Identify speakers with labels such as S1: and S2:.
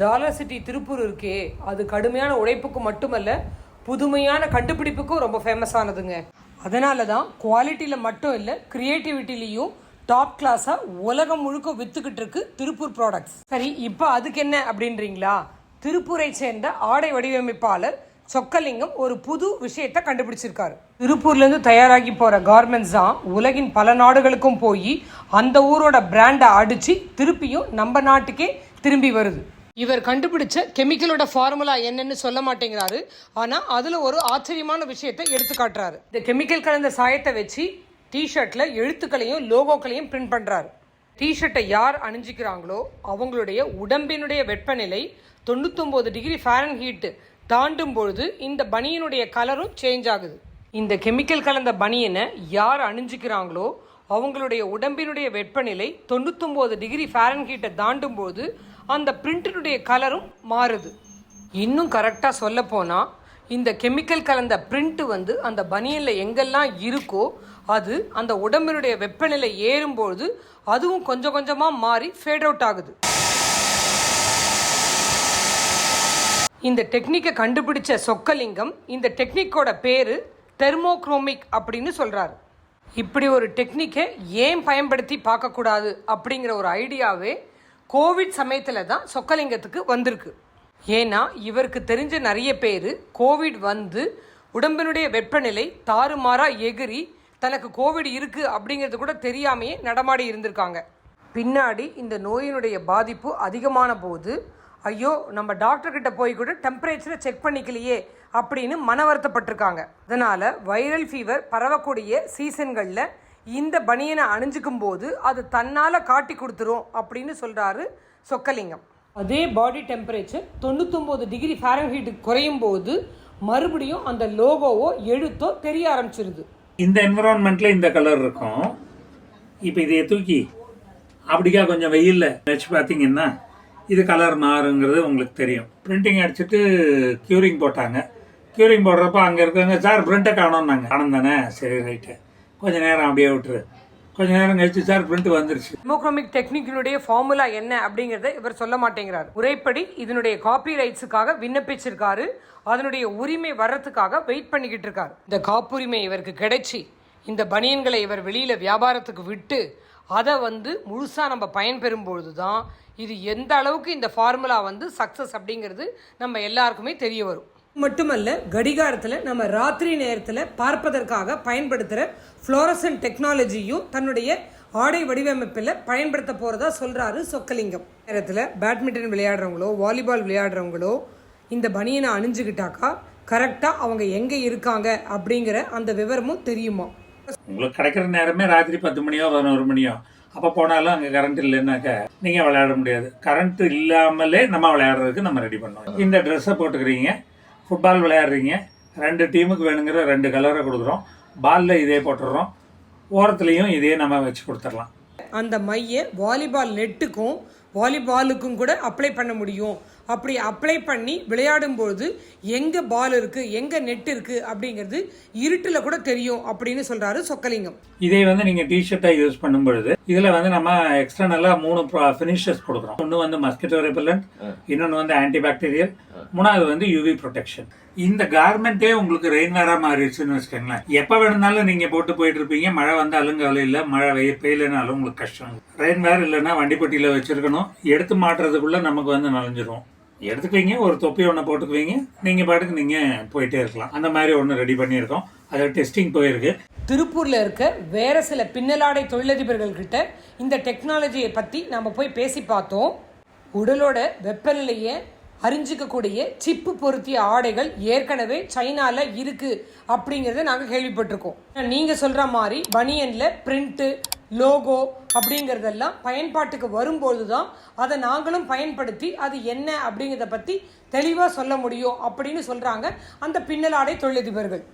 S1: Dollar city Tiruppur இருக்கே, அது கடுமையான உழைப்புக்கு மட்டுமல்ல, புதுமையான கண்டுபிடிப்புக்கும் ரொம்ப ஃபேமஸானதுங்க. அதனால தான் குவாலிட்டியில் மட்டும் இல்லை, கிரியேட்டிவிட்டிலையும் டாப் கிளாஸாக உலகம் முழுக்க வித்துக்கிட்டு இருக்கு திருப்பூர் ப்ராடக்ட்ஸ். சரி, இப்போ அதுக்கு என்ன அப்படின்றீங்களா? திருப்பூரை சேர்ந்த ஆடை வடிவமைப்பாளர் சொக்கலிங்கம் ஒரு புது விஷயத்தை கண்டுபிடிச்சிருக்காரு. திருப்பூர்லேருந்து தயாராகி போகிற கார்மெண்ட்ஸ் தான் உலகின் பல நாடுகளுக்கும் போய் அந்த ஊரோட பிராண்டை அடித்து திருப்பியும் நம்ம நாட்டுக்கே திரும்பி வருது. இவர் கண்டுபிடிச்ச கெமிக்கலோட ஃபார்முலா என்னன்னு சொல்ல மாட்டேங்கிறாரு. ஆனால் அதில் ஒரு ஆச்சரியமான விஷயத்தை எடுத்து காட்டுறாரு. இந்த கெமிக்கல் கலந்த சாயத்தை வச்சு டிஷர்ட்டில் எழுத்துக்களையும் லோகோக்களையும் பிரிண்ட் பண்ணுறாரு. டிஷர்ட்டை யார் அணிஞ்சிக்கிறாங்களோ அவங்களுடைய உடம்பினுடைய வெப்பநிலை 99 டிகிரி ஃபாரன்ஹீட் தாண்டும் பொழுது இந்த பனியனுடைய கலரும் சேஞ்ச் ஆகுது. இந்த கெமிக்கல் கலந்த பனியனை யார் அணிஞ்சிக்கிறாங்களோ அவங்களுடைய உடம்பினுடைய வெப்பநிலை 99 டிகிரி ஃபாரன்ஹீட்டை தாண்டும் போது அந்த பிரிண்டினுடைய கலரும் மாறுது. இன்னும் கரெக்டாக சொல்ல போனால் இந்த கெமிக்கல் கலந்த பிரிண்ட் அந்த பனியனில் எங்கெல்லாம் இருக்கோ அது அந்த உடம்பினுடைய வெப்பநிலை ஏறும்போது அதுவும் கொஞ்சம் கொஞ்சமாக மாறி ஃபேட் அவுட் ஆகுது. இந்த டெக்னிக்கை கண்டுபிடிச்ச சொக்கலிங்கம் இந்த டெக்னிக்கோட பேர் தெர்மோக்ரோமிக் அப்படின்னு சொல்கிறாரு. இப்படி ஒரு டெக்னிக்கை ஏன் பயன்படுத்தி பார்க்கக்கூடாது அப்படிங்கிற ஒரு ஐடியாவே கோவிட் சமயத்தில் தான் சொக்கலிங்கத்துக்கு வந்திருக்கு. ஏன்னா இவருக்கு தெரிஞ்ச நிறைய பேர் கோவிட் உடம்பினுடைய வெப்பநிலை தாறுமாறாக எகிரி தனக்கு கோவிட் இருக்குது அப்படிங்கிறது கூட தெரியாமையே நடமாடி இருந்திருக்காங்க. பின்னாடி இந்த நோயினுடைய பாதிப்பு அதிகமான போது ஐயோ நம்ம டாக்டர்கிட்ட போய் கூட டெம்பரேச்சரை செக் பண்ணிக்கலையே அப்படின்னு மன வருத்தப்பட்டிருக்காங்க. அதனால் வைரல் ஃபீவர் பரவக்கூடிய சீசன்களில் இந்த பனியனை அணிஞ்சிக்கும் போது அது தன்னால் காட்டி கொடுத்துரும் அப்படின்னு சொல்கிறாரு சொக்கலிங்கம். அதே பாடி டெம்பரேச்சர் 99 டிகிரி ஃபாரன்ஹீட் குறையும் போது மறுபடியும் அந்த லோகோவோ எழுத்தோ தெரிய ஆரம்பிச்சிருது.
S2: இந்த என்விரான்மெண்ட்டில் இந்த கலர் இருக்கும். இப்போ இதை தூக்கி அப்படிக்கா கொஞ்சம் வெயிலில் வச்சு பார்த்தீங்கன்னா இது கலர் மாறுங்கிறது உங்களுக்கு தெரியும். பிரிண்டிங் அடிச்சுட்டு க்யூரிங் போட்டாங்க. க்யூரிங் போடுறப்போ அங்கே இருக்கவங்க சார் பிரிண்ட்டை காணோம்னாங்க. காணும் தானே, சரி ரைட்டு, கொஞ்சம் நேரம் அப்படியே விட்டுரு. கொஞ்ச நேரம் கழிச்சு சார் பிரிண்ட் வந்துருச்சு.
S1: தெர்மோக்ரோமிக் டெக்னிக்கினுடைய ஃபார்முலா என்ன அப்படிங்கிறத இவர் சொல்ல மாட்டேங்கிறார். முறைப்படி இதனுடைய காப்பி ரைட்ஸுக்காக விண்ணப்பிச்சிருக்காரு. அதனுடைய உரிமை வர்றதுக்காக வெயிட் பண்ணிக்கிட்டு இருக்காரு. இந்த காப்புரிமை இவருக்கு கிடைச்சி இந்த பனியன்களை இவர் வெளியில் வியாபாரத்துக்கு விட்டு அதை முழுசாக நம்ம பயன்பெறும் பொழுது தான் இது எந்த அளவுக்கு இந்த ஃபார்முலா சக்ஸஸ் அப்படிங்கிறது நம்ம எல்லாருக்குமே தெரிய வரும். மட்டுமல்ல, கடிகாரத்தில் நம்ம ராத்திரி நேரத்தில் பார்ப்பதற்காக பயன்படுத்துகிற ஃப்ளோரசன்ட் டெக்னாலஜியும் தன்னுடைய ஆடை வடிவமைப்பில் பயன்படுத்த போகிறதா சொல்கிறாரு சொக்கலிங்கம். நேரத்தில் பேட்மிண்டன் விளையாடுறவங்களோ வாலிபால் விளையாடுறவங்களோ இந்த பனியனை அணிஞ்சுக்கிட்டாக்கா கரெக்டாக அவங்க எங்கே இருக்காங்க அப்படிங்கிற அந்த விவரமும் தெரியுமா.
S2: உங்களுக்கு கிடைக்கிற நேரமே ராத்திரி 10 மணியோ 11 மணியோ அப்போ போனாலும் அங்கே கரண்ட் இல்லைன்னாக்க நீங்கள் விளையாட முடியாது. கரண்ட் இல்லாமலே நம்ம விளையாடுறதுக்கு நம்ம ரெடி பண்ணுவோம். இந்த ட்ரெஸ்ஸை போட்டுக்கிறீங்க, ஃபுட்பால் விளையாடுறீங்க, 2 டீமுக்கு வேணுங்கிற 2 கலரை கொடுக்குறோம், பாலில் இதே போட்டுடுறோம், ஓரத்துலேயும் இதே நம்ம வச்சு கொடுத்துடலாம்.
S1: அந்த மையை வாலிபால் நெட்டுக்கும் வாலிபாலுக்கும் கூட அப்ளை பண்ண முடியும். அப்படி அப்ளை பண்ணி விளையாடும்போது எங்கே பால் இருக்குது எங்கே நெட் இருக்குது அப்படிங்கிறது இருட்டில் கூட தெரியும் அப்படின்னு சொல்கிறாரு சொக்கலிங்கம்.
S2: இதே நீங்கள் டிஷர்ட்டை யூஸ் பண்ணும்பொழுது இதில் நம்ம எக்ஸ்டர்னலாக 3 ஃபினிஷர்ஸ் கொடுக்குறோம். ஒன்று மஸ்கிட்டோ ரெபல்லண்ட், இன்னொன்று ஆன்டிபாக்டீரியல், 3வது யூவி ப்ரொடெக்ஷன். இந்த கார்மெண்ட்டே உங்களுக்கு ரெயின் வேராக மாறிடுச்சுன்னு வச்சுக்கோங்களேன். எப்போ வேணும்னாலும் நீங்கள் போட்டு போயிட்டு இருப்பீங்க. மழை வந்தாலும் கவலை இல்லை, மழை பெய்யலைனாலும் உங்களுக்கு கஷ்டம். ரெயின் வேர் இல்லைன்னா வண்டிப்பட்டியில் வச்சுருக்கணும். எடுத்து மாட்டுறதுக்குள்ளே நமக்கு நனைஞ்சிரும். எடுத்துக்குவீங்க, ஒரு தொப்பி ஒன்று போட்டுக்குவீங்க, நீங்கள் பாட்டுக்கு நீங்கள் போயிட்டே இருக்கலாம். அந்த மாதிரி ஒன்று ரெடி பண்ணியிருக்கோம். அது டெஸ்டிங் போயிருக்கு.
S1: திருப்பூரில் இருக்க வேற சில பின்னலாடை தொழிலதிபர்கள் கிட்ட இந்த டெக்னாலஜியை பற்றி நம்ம போய் பேசி பார்த்தோம். உடலோட வெப்பநிலையை அறிஞ்சிக்கக்கூடிய சிப்பு பொருத்திய ஆடைகள் ஏற்கனவே சைனாவில் இருக்குது அப்படிங்கிறத நாங்கள் கேள்விப்பட்டிருக்கோம். நீங்கள் சொல்கிற மாதிரி பனியனில் பிரிண்ட்டு லோகோ அப்படிங்கிறதெல்லாம் பயன்பாட்டுக்கு வரும்போது தான் அதை நாங்களும் பயன்படுத்தி அது என்ன அப்படிங்கிறத பற்றி தெளிவாக சொல்ல முடியும் அப்படின்னு சொல்கிறாங்க அந்த பின்னலாடை தொழிலதிபர்கள்.